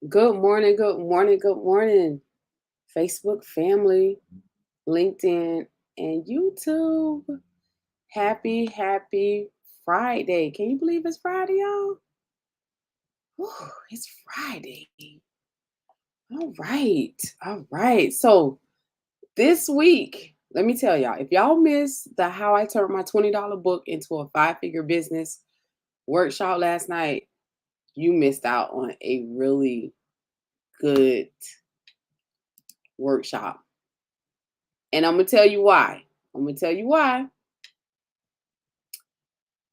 Good morning, good morning, good morning, Facebook family, LinkedIn, and YouTube. Happy Friday. Can you believe it's Friday, y'all? Whew, it's Friday. All right. So this week, let me tell y'all, if y'all missed the How I Turned My $20 book into a five-figure business workshop last night, you missed out on a really good workshop. And I'm gonna tell you why. I'm gonna tell you why.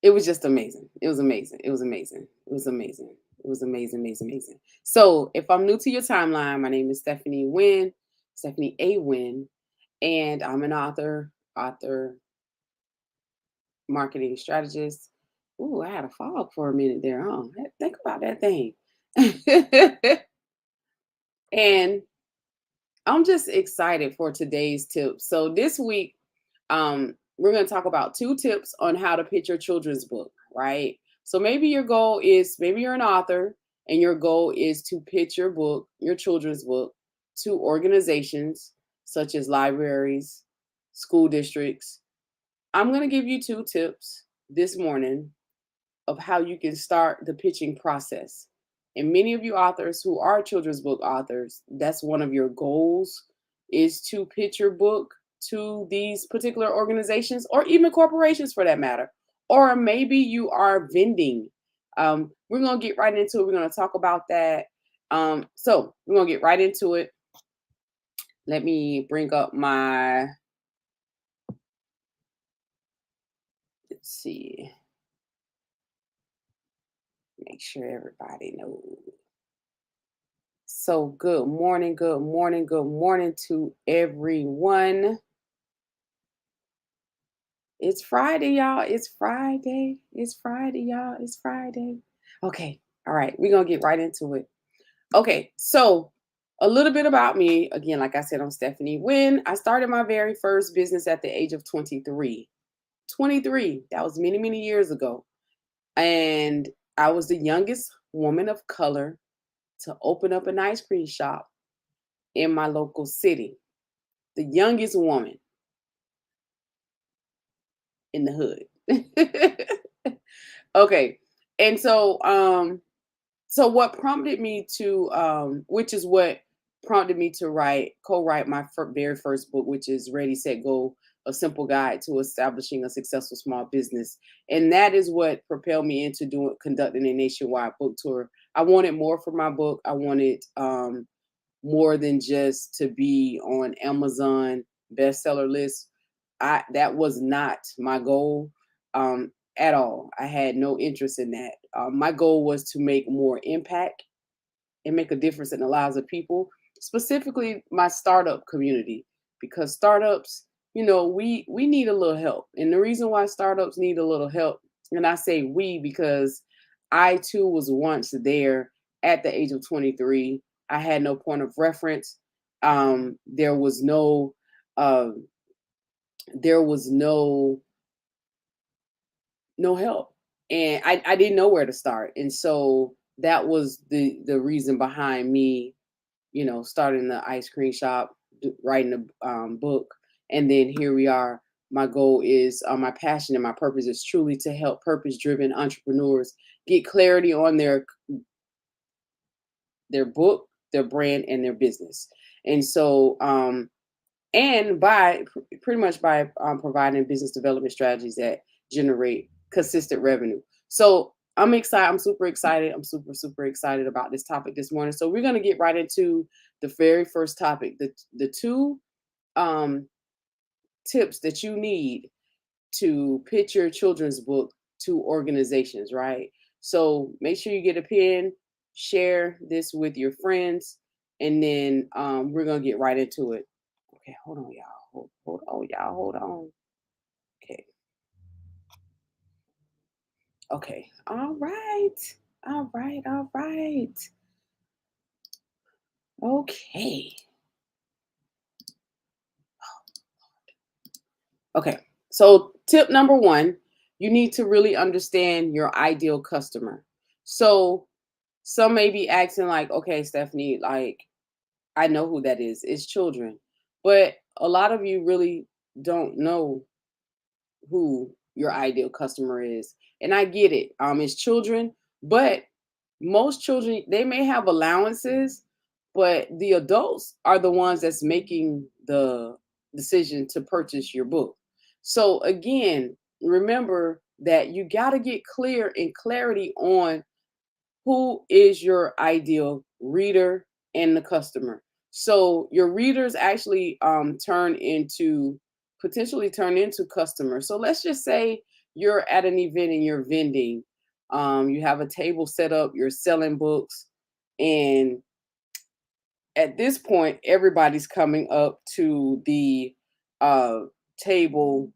It was just amazing. It was amazing. It was amazing. It was amazing. It was amazing. So, if I'm new to your timeline, my name is Stephanie Wynn, Stephanie A. Wynn, and I'm an author, marketing strategist. Ooh, I had a fog for a minute there, huh? Think about that thing. And I'm just excited for today's tip. So this week, we're going to talk about two tips on how to pitch your children's book, right? So maybe you're an author and your goal is to pitch your book, your children's book, to organizations such as libraries, school districts. I'm going to give you two tips this morning of how you can start the pitching process. And many of you authors who are children's book authors, that's one of your goals is to pitch your book to these particular organizations or even corporations for that matter. Or maybe you are vending. We're going to get right into it. We're going to talk about that. So we're going to get right into it. Let me bring up let's see, make sure everybody knows. So good morning to everyone. It's Friday, y'all. It's Friday. It's Friday, y'all. It's Friday. Okay. All right. We're going to get right into it. Okay. So, a little bit about me. Again, like I said, I'm Stephanie Wynn. I started my very first business at the age of 23. 23. That was many, many years ago. And I was the youngest woman of color to open up an ice cream shop in my local city. The youngest woman in the hood. Okay. And so what prompted me to which is what prompted me to co-write my very first book, which is Ready Set Go, a simple guide to establishing a successful small business. And that is what propelled me into doing conducting a nationwide book tour. I wanted more for my book. I wanted more than just to be on Amazon bestseller list. That was not my goal at all. I had no interest in that. My goal was to make more impact and make a difference in the lives of people, specifically my startup community, because startups, we need a little help. And the reason why startups need a little help, and I say we because I too was once there at the age of 23. I had no point of reference. There was no uh, there was no help, and I didn't know where to start. And so that was the reason behind me, starting the ice cream shop, writing a book, and then here we are. My goal is, my passion and my purpose is truly to help purpose-driven entrepreneurs get clarity on their book, their brand, and their business. And so, and by pretty much by providing business development strategies that generate consistent revenue. So I'm excited. I'm super excited. I'm super excited about this topic this morning. So we're going to get right into the very first topic, the two um, tips that you need to pitch your children's book to organizations, right? So make sure you get a pen, share this with your friends, and then we're going to get right into it. Okay, hold on, y'all. Hold on, y'all. Hold on. Okay. Okay. All right. All right. Okay. Okay. So, tip number one, you need to really understand your ideal customer. So, Some may be asking like, okay, Stephanie, like I know who that is. It's children. But a lot of you really don't know who your ideal customer is. And I get it. It's children, but most children they may have allowances, but the adults are the ones that's making the decision to purchase your book. So again, remember that you got to get clear and clarity on who is your ideal reader and the customer. So your readers actually potentially turn into customers. So let's just say you're at an event and you're vending. You have a table set up, you're selling books, and at this point, everybody's coming up to the uh, table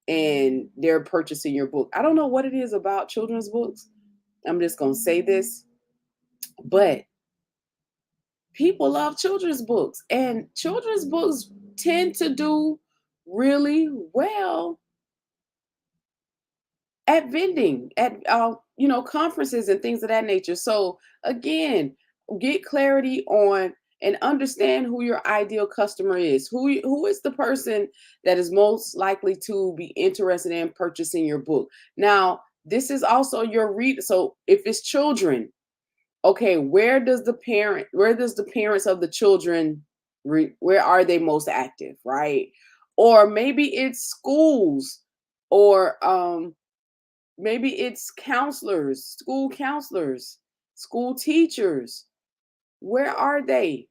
and they're purchasing your book. I don't know what it is about children's books. I'm just gonna say this, but people love children's books, and children's books tend to do really well at vending at conferences and things of that nature. So again, get clarity on and understand who your ideal customer is. Who is the person that is most likely to be interested in purchasing your book. Now this is also your read. So if it's children, okay, where does the parents of the children where are they most active, right? Or maybe it's schools, or maybe it's counselors, school teachers. Where are they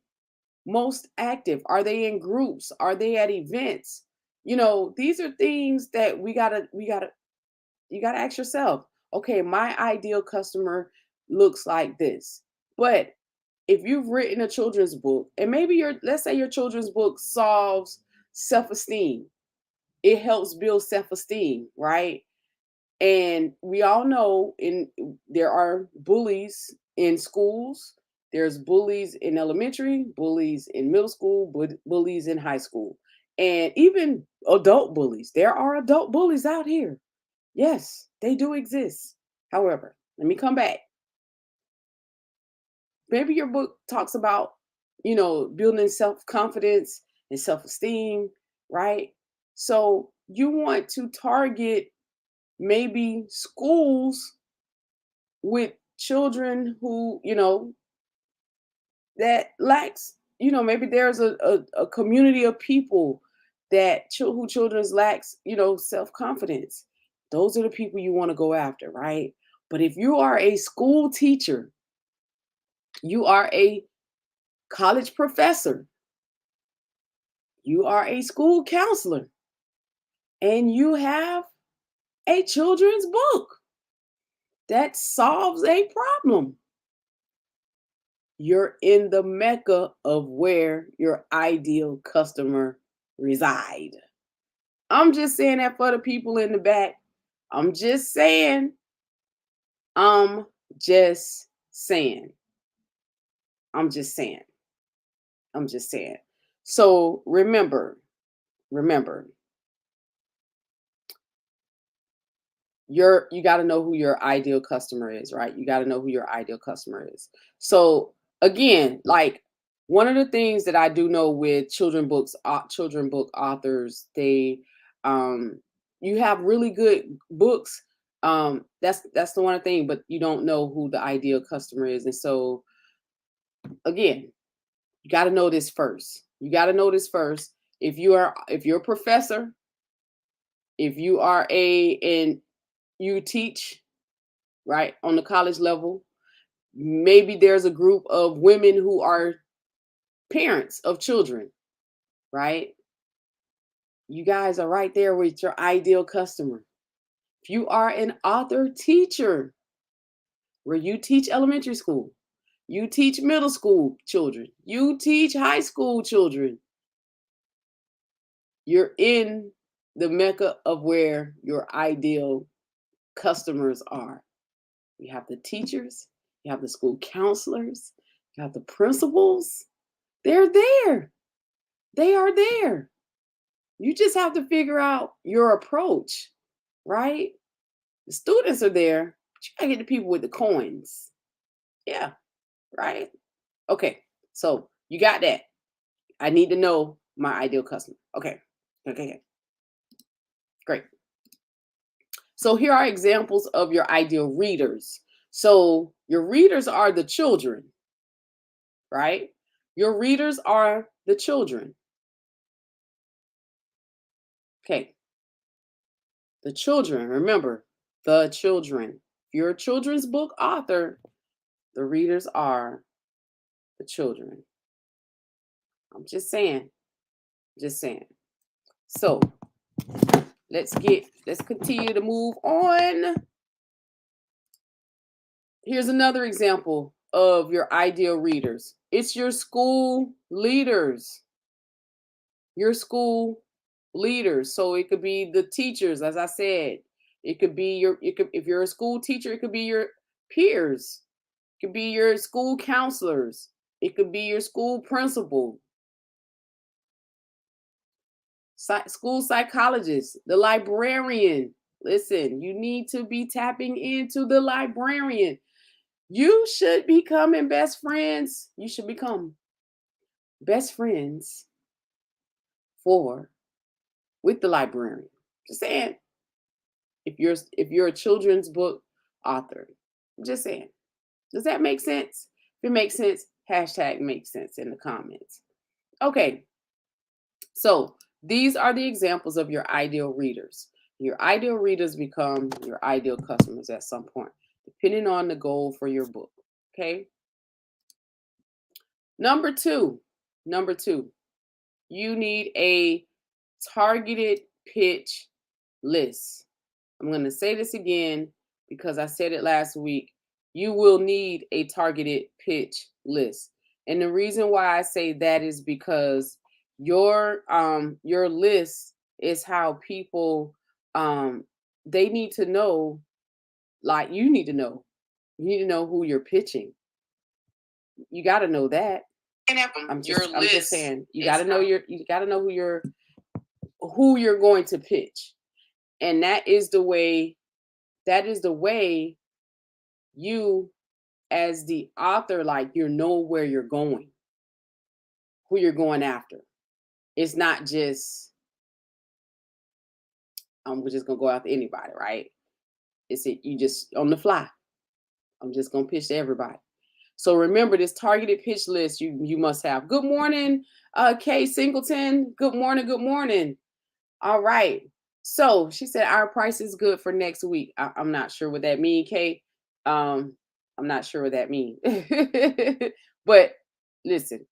most active? Are they in groups? Are they at events? These are things that you got to ask yourself. Okay, my ideal customer looks like this. But if you've written a children's book, and maybe let's say your children's book solves self-esteem, it helps build self-esteem, right? And we all know there are bullies in schools. There's bullies in elementary, bullies in middle school, bullies in high school, and even adult bullies. There are adult bullies out here. Yes, they do exist. However, let me come back. Maybe your book talks about, building self-confidence and self-esteem, right? So you want to target maybe schools with children who, that lacks, maybe there's a community of people that who children's lacks, self-confidence. Those are the people you want to go after, right? But if you are a school teacher, you are a college professor, you are a school counselor, and you have a children's book that solves a problem, you're in the mecca of where your ideal customer reside. I'm just saying that for the people in the back. I'm just saying. I'm just saying. I'm just saying. I'm just saying. So remember, you got to know who your ideal customer is, right? You got to know who your ideal customer is. So again, like one of the things that I do know with children book authors, they um you have really good books. That's the one thing, but you don't know who the ideal customer is. And so again, you got to know this first. You got to know this first. If you're a professor, if you are and you teach, right, on the college level, maybe there's a group of women who are parents of children, right? You guys are right there with your ideal customer. If you are an author teacher, where you teach elementary school, you teach middle school children, you teach high school children, you're in the mecca of where your ideal customers are. You have the teachers, you have the school counselors, you have the principals. They're there. They are there. You just have to figure out your approach, right? The students are there, but you gotta get the people with the coins. Yeah, right? Okay, so you got that. I need to know my ideal customer. Okay, okay, okay. Great. So here are examples of your ideal readers. So your readers are the children, right? Your readers are the children. Okay, the children. Remember, the children. If you're a children's book author, the readers are the children. I'm just saying, just saying. So let's continue to move on. Here's another example of your ideal readers. It's your school leaders. Your school leaders. So it could be the teachers, as I said. It could be if you're a school teacher, it could be your peers. It could be your school counselors. It could be your school principal, school psychologist, the librarian. Listen, you need to be tapping into the librarian. You should becoming best friends. You should become best friends for with the librarian. Just saying. If you're a children's book author, just saying. Does that make sense? If it makes sense, hashtag makes sense in the comments. Okay, so these are the examples of your ideal readers. Your ideal readers become your ideal customers at some point, depending on the goal for your book. Okay. Number two, you need a targeted pitch list. I'm going to say this again because I said it last week. You will need a targeted pitch list. And the reason why I say that is because your list is how people they need to know, like you need to know. You need to know who you're pitching. You got to know that. I'm just saying you got to know who you're going to pitch. And that is the way you as the author, like you know where you're going, who you're going after. It's not just we're just gonna go after anybody, right? You just on the fly. I'm just gonna pitch to everybody. So remember this targeted pitch list you must have. Good morning, Kay Singleton. Good morning, good morning. All right. So she said our price is good for next week. I'm not sure what that means, Kay. I'm not sure what that means. But listen,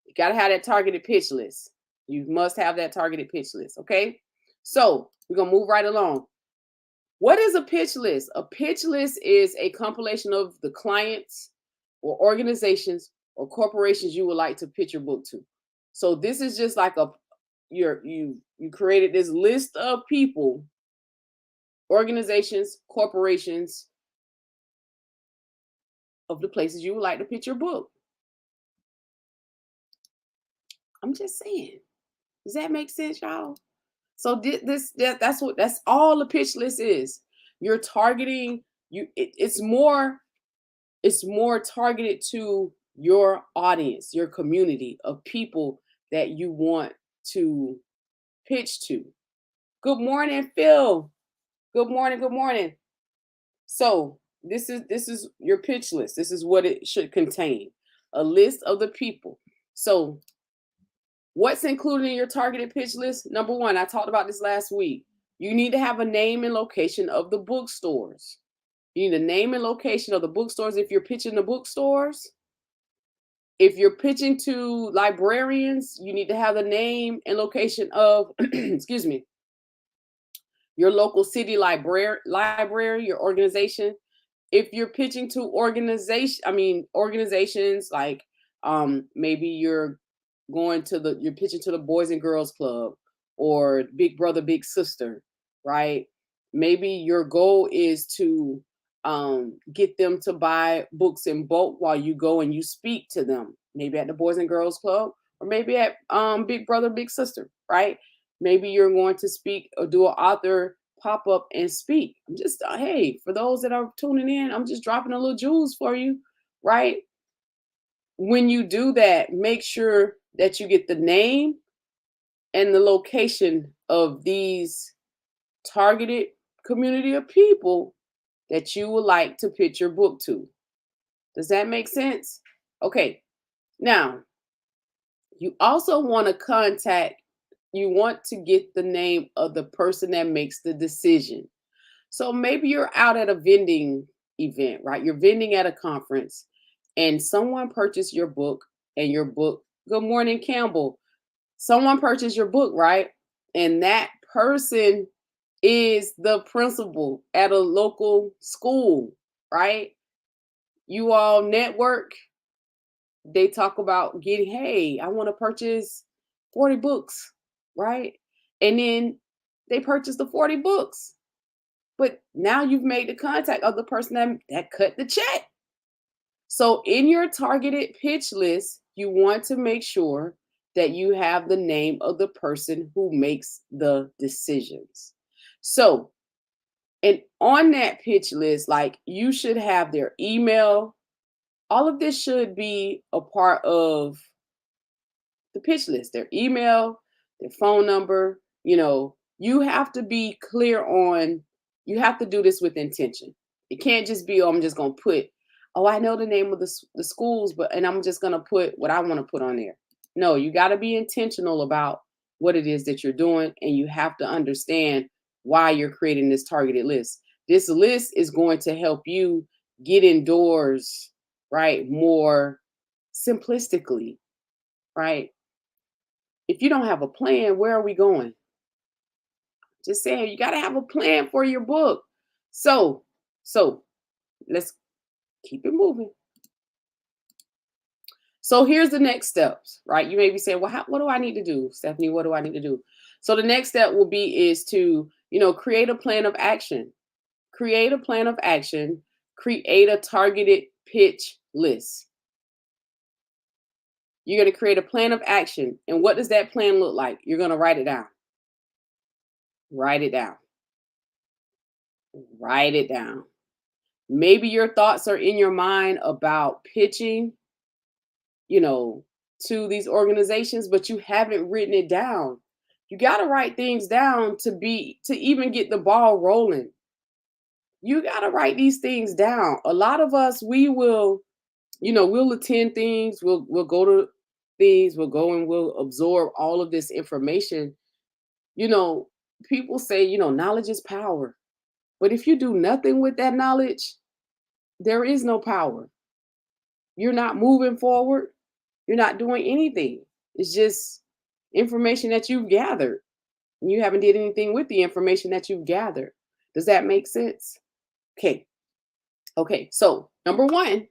you got to have that targeted pitch list. You must have that targeted pitch list. Okay. So we're going to move right along. What is a pitch list? A pitch list is a compilation of the clients or organizations or corporations you would like to pitch your book to. So this is just like you created this list of people, organizations, corporations of the places you would like to pitch your book. I'm just saying. Does that make sense, y'all? So that's all the pitch list is. You're targeting it's more targeted to your audience, your community of people that you want to pitch to. Good morning, Phil. Good morning, good morning. So this is your pitch list. This is what it should contain. A list of the people. So what's included in your targeted pitch list? Number one, I talked about this last week. You need to have a name and location of the bookstores. You need a name and location of the bookstores if you're pitching the bookstores. If you're pitching to librarians, you need to have the name and location of, excuse me, your local city library, your organization. If you're pitching to organizations like maybe you're pitching to the Boys and Girls Club or Big Brother, Big Sister, right? Maybe your goal is to get them to buy books in bulk while you go and you speak to them, maybe at the Boys and Girls Club or maybe at Big Brother, Big Sister, right? Maybe you're going to speak or do an author pop up and speak. I'm just, hey, for those that are tuning in, I'm just dropping a little jewels for you, right? When you do that, make sure that you get the name and the location of these targeted community of people that you would like to pitch your book to. Does that make sense? Okay. Now, you also want to you want to get the name of the person that makes the decision. So maybe you're out at a vending event, right? You're vending at a conference and someone purchased your book and your book, Good Morning Campbell. Someone purchased your book, right? And that person is the principal at a local school, right? You all network, they talk about getting, hey, I want to purchase 40 books, right? And then they purchase the 40 books. But now you've made the contact of the person that cut the check. So in your targeted pitch list, you want to make sure that you have the name of the person who makes the decisions. So, and on that pitch list, like you should have their email. All of this should be a part of the pitch list, their email, their phone number. You have to be clear on, you have to do this with intention. It can't just be, oh, I'm just going to put, oh, I know the name of the schools, and I'm just going to put what I want to put on there. No, you got to be intentional about what it is that you're doing, and you have to understand why you're creating this targeted list. This list is going to help you get indoors, right, more simplistically, right? If you don't have a plan, where are we going? Just saying, you got to have a plan for your book. So let's keep it moving. So here's the next steps, right? You may be saying, well, what do I need to do, Stephanie? What do I need to do? So the next step will be is to, create a plan of action. Create a plan of action. Create a targeted pitch list. You're going to create a plan of action. And what does that plan look like? You're going to write it down. Write it down. Write it down. Maybe your thoughts are in your mind about pitching, to these organizations, but you haven't written it down. You got to write things down to even get the ball rolling. You got to write these things down. A lot of us, we will, we'll attend things, we'll go to things, we'll go and we'll absorb all of this information. People say, knowledge is power. But if you do nothing with that knowledge, there is no power. You're not moving forward. You're not doing anything. It's just information that you've gathered. You haven't did anything with the information that you've gathered. Does that make sense? Okay. Okay. So number one,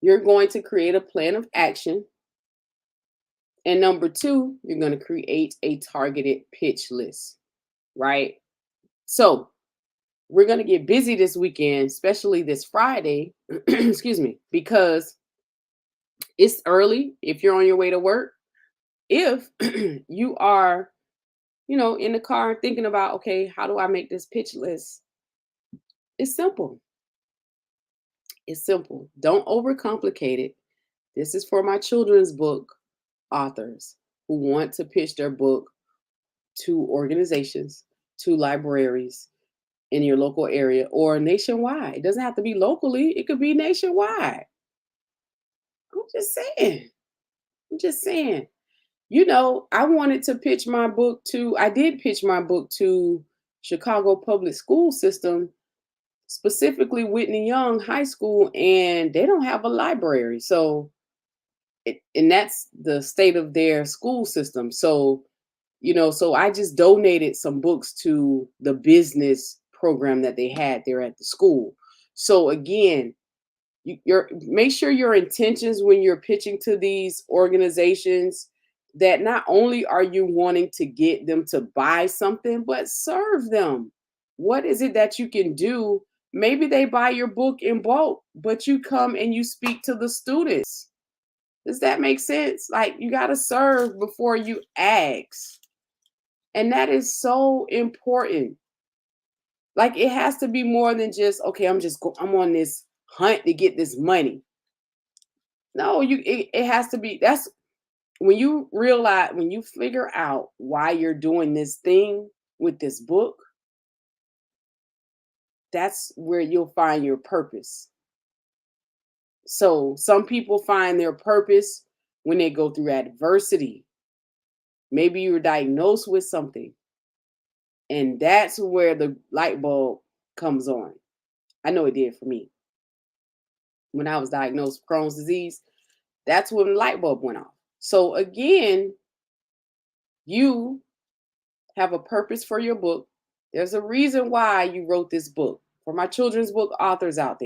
you're going to create a plan of action. And number two, you're going to create a targeted pitch list, right? So we're going to get busy this weekend, especially this Friday, excuse me, because it's early if you're on your way to work. If you are, in the car thinking about, okay, how do I make this pitch list? It's simple. It's simple. Don't overcomplicate it. This is for my children's book authors who want to pitch their book to organizations, to libraries in your local area or nationwide. It doesn't have to be locally, it could be nationwide. I'm just saying. I'm just saying. I wanted to pitch my book I did pitch my book to Chicago Public School System, specifically Whitney Young High School, and they don't have a library. So, and that's the state of their school system. So, so I just donated some books to the business program that they had there at the school. So again, make sure your intentions when you're pitching to these organizations, that not only are you wanting to get them to buy something, but serve them. What is it that you can do? Maybe they buy your book in bulk, but you come and you speak to the students. Does that make sense? Like, you got to serve before you ask. And that is so important. Like, it has to be more than just, okay, I'm on this hunt to get this money. No, it has to be. That's when you realize, when you figure out why you're doing this thing with this book, that's where you'll find your purpose. So some people find their purpose when they go through adversity. Maybe you were diagnosed with something, and that's where the light bulb comes on. I know it did for me. When I was diagnosed with Crohn's disease, that's when the light bulb went off. So again, you have a purpose for your book. There's a reason why you wrote this book. For my children's book authors out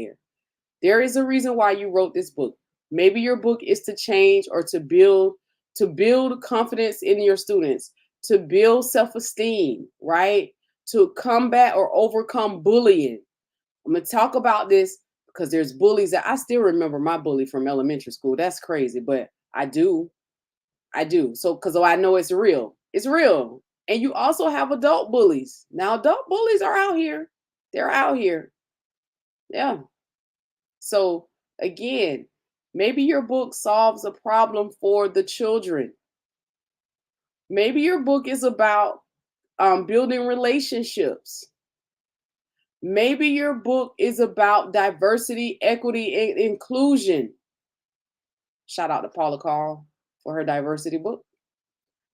there is a reason why you wrote this book. Maybe your book is to change or to build confidence in your students, to build self-esteem, right? To combat or overcome bullying. I'm going to talk about this because there's bullies that I still remember my bully from elementary school. That's crazy, but I do. I do. So, because I know it's real. It's real. And you also have adult bullies. Now, adult bullies are out here. They're out here. Yeah. So, again, maybe your book solves a problem for the children. Maybe your book is about building relationships. Maybe your book is about diversity, equity, and inclusion. Shout out to Paula Carl for her diversity book.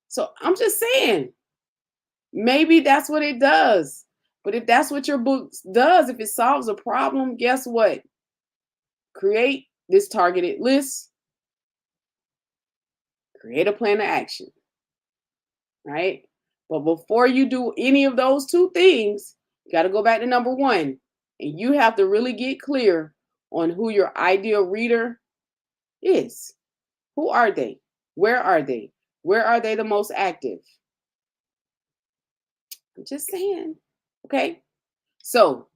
So I'm just saying, maybe that's what it does. But if that's what your book does, if it solves a problem, guess what? Create this targeted list, create a plan of action, right? But before you do any of those two things, you got to go back to number one. And you have to really get clear on who your ideal reader is. Who are they? Where are they? Where are they the most active? I'm just saying. Okay. So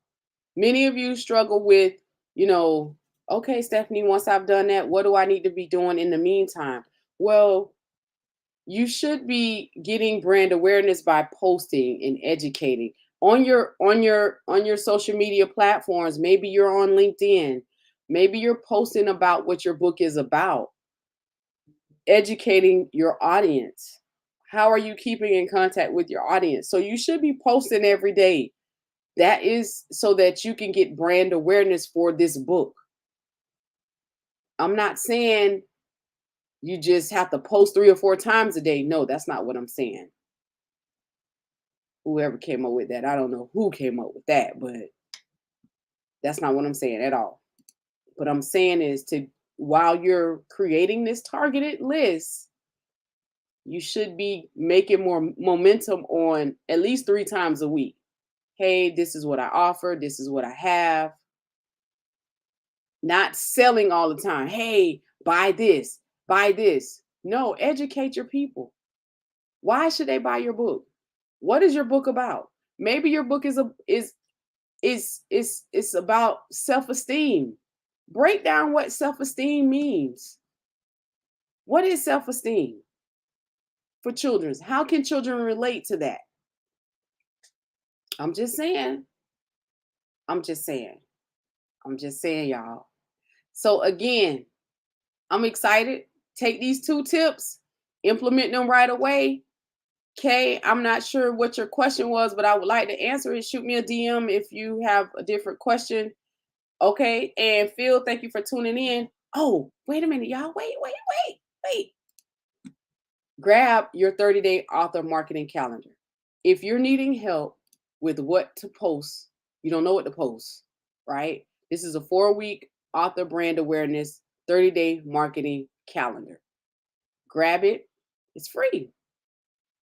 many of you struggle with, you know, okay, Stephanie, once I've done that, what do I need to be doing in the meantime? Well, you should be getting brand awareness by posting and educating on your social media platforms. Maybe you're on LinkedIn. Maybe you're posting about what your book is about, educating your audience. How are you keeping in contact with your audience? So you should be posting every day. That is so that you can get brand awareness for this book. I'm not saying you just have to post 3 or 4 times a day. No, that's not what I'm saying. Whoever came up with that, I don't know who came up with that, but that's not what I'm saying at all. What I'm saying is, to while you're creating this targeted list, you should be making more momentum on at least 3 times a week. Hey, this is what I offer. This is what I have. Not selling all the time. Hey, buy this, buy this. No, educate your people. Why should they buy your book? What is your book about? Maybe your book is about self-esteem. Break down what self-esteem means. What is self-esteem for children? How can children relate to that? I'm just saying. I'm just saying. I'm just saying, y'all. So again, I'm excited. Take these 2 tips, implement them right away. Kay, I'm not sure what your question was, but I would like to answer it. Shoot me a DM if you have a different question. Okay. And Phil, thank you for tuning in. Oh, wait a minute, y'all. Wait. Grab your 30-day author marketing calendar. If you're needing help with what to post, you don't know what to post, right? This is a 4-week author brand awareness 30-day marketing calendar. Grab it. It's free.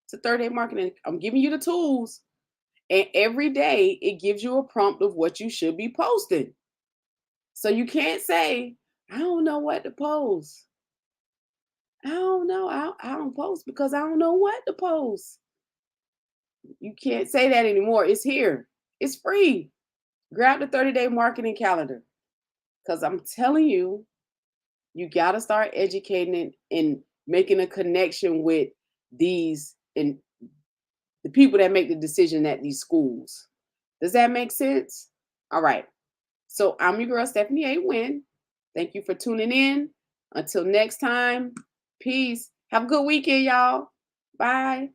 It's a 30-day marketing. I'm giving you the tools. And every day it gives you a prompt of what you should be posting. So you can't say, I don't know what to post. I don't know. I don't post because I don't know what to post. You can't say that anymore. It's here. It's free. Grab the 30-day marketing calendar. Because I'm telling you, you got to start educating and making a connection with these and the people that make the decision at these schools. Does that make sense? All right. So I'm your girl, Stephanie A. Wynn. Thank you for tuning in. Until next time, peace. Have a good weekend, y'all. Bye.